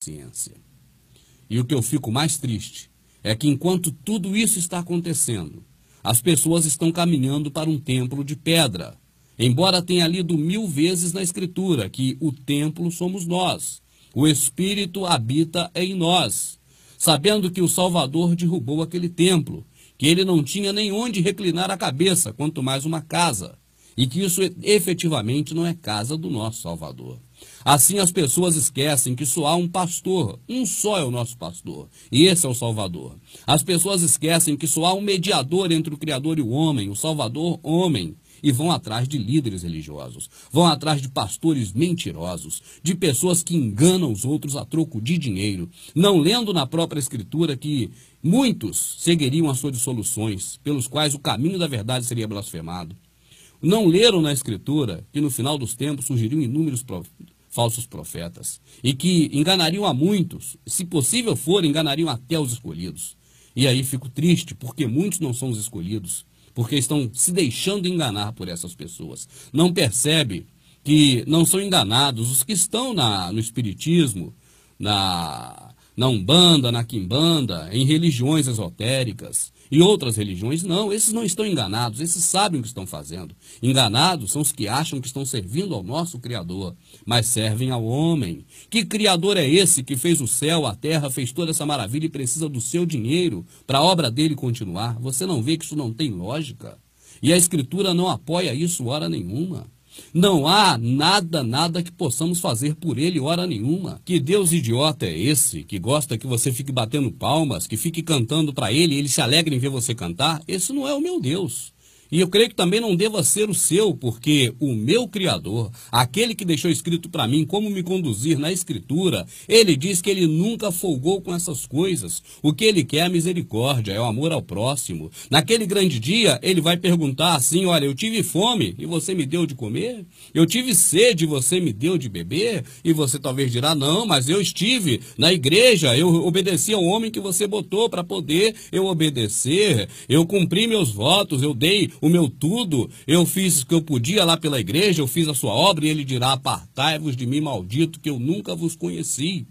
ciência. E o que eu fico mais triste é que enquanto tudo isso está acontecendo, as pessoas estão caminhando para um templo de pedra. Embora tenha lido 1000 vezes na Escritura que o templo somos nós, o Espírito habita em nós, sabendo que o Salvador derrubou aquele templo, que ele não tinha nem onde reclinar a cabeça, quanto mais uma casa, e que isso efetivamente não é casa do nosso Salvador. Assim as pessoas esquecem que só há um pastor, um só é o nosso pastor, e esse é o Salvador. As pessoas esquecem que só há um mediador entre o Criador e o homem, o Salvador, homem, e vão atrás de líderes religiosos, vão atrás de pastores mentirosos, de pessoas que enganam os outros a troco de dinheiro, não lendo na própria Escritura que muitos seguiriam as suas dissoluções, pelos quais o caminho da verdade seria blasfemado. Não leram na Escritura que no final dos tempos surgiriam inúmeros falsos profetas e que enganariam a muitos, se possível for, enganariam até os escolhidos. E aí fico triste, porque muitos não são os escolhidos, porque estão se deixando enganar por essas pessoas. Não percebe que não são enganados os que estão no espiritismo, na Umbanda, na Quimbanda, em religiões esotéricas e outras religiões. Não, esses não estão enganados, esses sabem o que estão fazendo. Enganados são os que acham que estão servindo ao nosso Criador, mas servem ao homem. Que Criador é esse que fez o céu, a terra, fez toda essa maravilha e precisa do seu dinheiro para a obra dele continuar? Você não vê que isso não tem lógica? E a Escritura não apoia isso hora nenhuma. Não há nada que possamos fazer por ele hora nenhuma. Que Deus idiota é esse, que gosta que você fique batendo palmas, que fique cantando para ele e ele se alegra em ver você cantar? Esse não é o meu Deus. E eu creio que também não deva ser o seu, porque o meu Criador, aquele que deixou escrito para mim como me conduzir na Escritura, ele diz que ele nunca folgou com essas coisas. O que ele quer é a misericórdia, é o amor ao próximo. Naquele grande dia, ele vai perguntar assim: olha, eu tive fome e você me deu de comer? Eu tive sede e você me deu de beber? E você talvez dirá: não, mas eu estive na igreja, eu obedeci ao homem que você botou para poder eu obedecer, eu cumpri meus votos, eu dei o meu tudo, eu fiz o que eu podia lá pela igreja, eu fiz a sua obra, e ele dirá: apartai-vos de mim, maldito, que eu nunca vos conheci.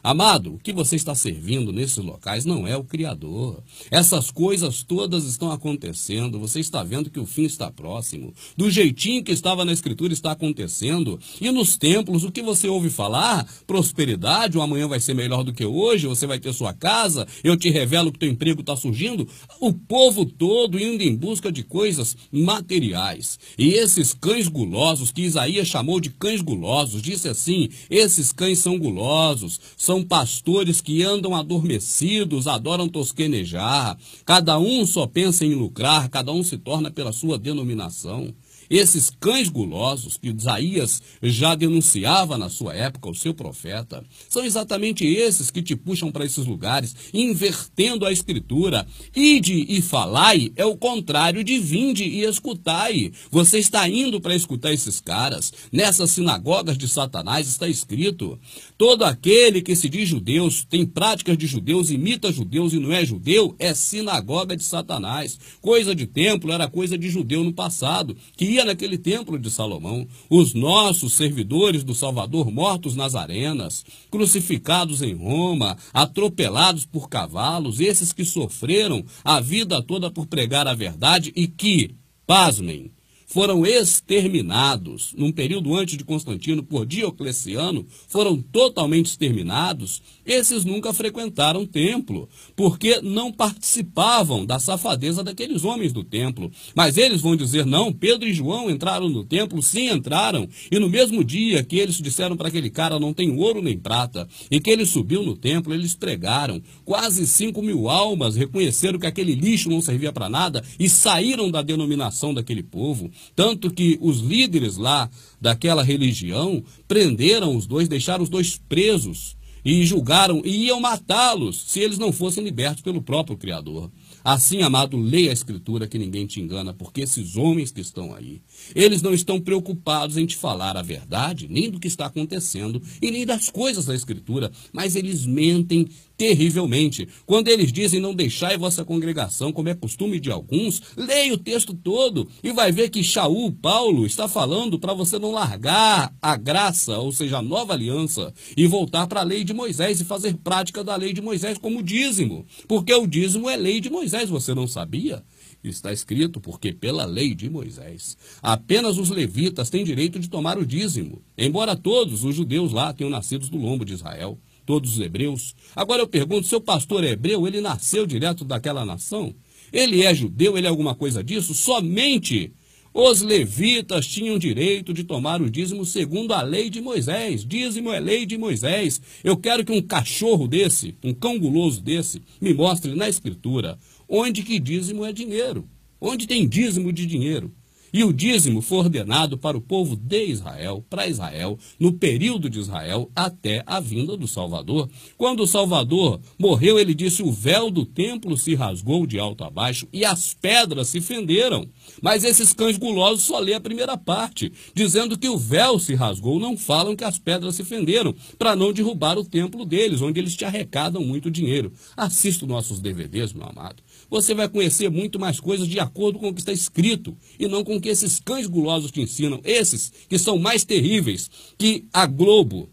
Amado, o que você está servindo nesses locais não é o Criador. Essas coisas todas estão acontecendo, você está vendo que o fim está próximo. Do jeitinho que estava na Escritura está acontecendo. E nos templos, o que você ouve falar? Prosperidade, o amanhã vai ser melhor do que hoje, você vai ter sua casa, eu te revelo que teu emprego está surgindo. O povo todo indo em busca de coisas materiais. E esses cães gulosos, que Isaías chamou de cães gulosos, disse assim: esses cães são gulosos, são pastores que andam adormecidos, adoram tosquenejar, cada um só pensa em lucrar, cada um se torna pela sua denominação. Esses cães gulosos que Isaías já denunciava na sua época, o seu profeta, são exatamente esses que te puxam para esses lugares, invertendo a Escritura. Ide e falai é o contrário de vinde e escutai. Você está indo para escutar esses caras. Nessas sinagogas de Satanás está escrito: todo aquele que se diz judeus, tem práticas de judeus, imita judeus e não é judeu, é sinagoga de Satanás. Coisa de templo era coisa de judeu no passado, que naquele templo de Salomão. Os nossos servidores do Salvador mortos nas arenas, crucificados em Roma, atropelados por cavalos, esses que sofreram a vida toda por pregar a verdade e que, pasmem, foram exterminados, num período antes de Constantino, por Diocleciano, foram totalmente exterminados. Esses nunca frequentaram o templo, porque não participavam da safadeza daqueles homens do templo. Mas eles vão dizer: não, Pedro e João entraram no templo, sim, entraram. E no mesmo dia que eles disseram para aquele cara: não tem ouro nem prata, e que ele subiu no templo, eles pregaram. Quase 5.000 almas reconheceram que aquele lixo não servia para nada e saíram da denominação daquele povo. Tanto que os líderes lá daquela religião prenderam os dois, deixaram os dois presos e julgaram e iam matá-los se eles não fossem libertos pelo próprio Criador. Assim, amado, leia a Escritura que ninguém te engana, porque esses homens que estão aí, eles não estão preocupados em te falar a verdade, nem do que está acontecendo, e nem das coisas da Escritura, mas eles mentem terrivelmente. Quando eles dizem não deixai vossa congregação, como é costume de alguns, leia o texto todo e vai ver que Shaul, Paulo, está falando para você não largar a graça, ou seja, a nova aliança, e voltar para a lei de Moisés e fazer prática da lei de Moisés como dízimo, porque o dízimo é lei de Moisés, você não sabia? Está escrito, porque pela lei de Moisés, apenas os levitas têm direito de tomar o dízimo, embora todos os judeus lá tenham nascido do lombo de Israel, todos os hebreus. Agora eu pergunto, seu pastor é hebreu, ele nasceu direto daquela nação? Ele é judeu, ele é alguma coisa disso? Somente os levitas tinham direito de tomar o dízimo segundo a lei de Moisés. Dízimo é lei de Moisés. Eu quero que um cachorro desse, um cão guloso desse, me mostre na Escritura onde que dízimo é dinheiro. Onde tem dízimo de dinheiro. E o dízimo foi ordenado para o povo de Israel, para Israel, no período de Israel, até a vinda do Salvador. Quando o Salvador morreu, ele disse, o véu do templo se rasgou de alto a baixo e as pedras se fenderam. Mas esses cães gulosos só lê a primeira parte, dizendo que o véu se rasgou, não falam que as pedras se fenderam, para não derrubar o templo deles, onde eles te arrecadam muito dinheiro. Assista os nossos DVDs, meu amado. Você vai conhecer muito mais coisas de acordo com o que está escrito, e não com o que esses cães gulosos te ensinam, esses que são mais terríveis que a Globo,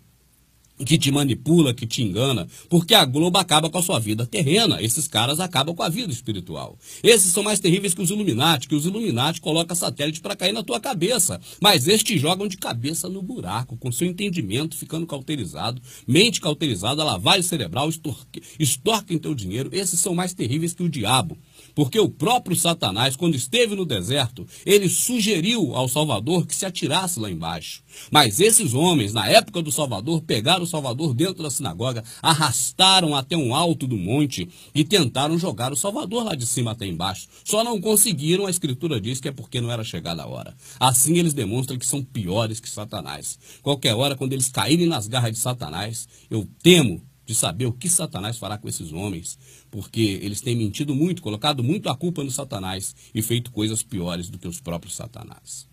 que te manipula, que te engana, porque a Globo acaba com a sua vida terrena, esses caras acabam com a vida espiritual. Esses são mais terríveis que os Illuminati colocam satélite para cair na tua cabeça, mas estes te jogam de cabeça no buraco, com seu entendimento ficando cauterizado, mente cauterizada, lavagem cerebral, extorquem teu dinheiro. Esses são mais terríveis que o diabo. Porque o próprio Satanás, quando esteve no deserto, ele sugeriu ao Salvador que se atirasse lá embaixo. Mas esses homens, na época do Salvador, pegaram o Salvador dentro da sinagoga, arrastaram até um alto do monte e tentaram jogar o Salvador lá de cima até embaixo. Só não conseguiram, a Escritura diz que é porque não era chegada a hora. Assim eles demonstram que são piores que Satanás. Qualquer hora, quando eles caírem nas garras de Satanás, eu temo de saber o que Satanás fará com esses homens, porque eles têm mentido muito, colocado muito a culpa no Satanás e feito coisas piores do que os próprios Satanás.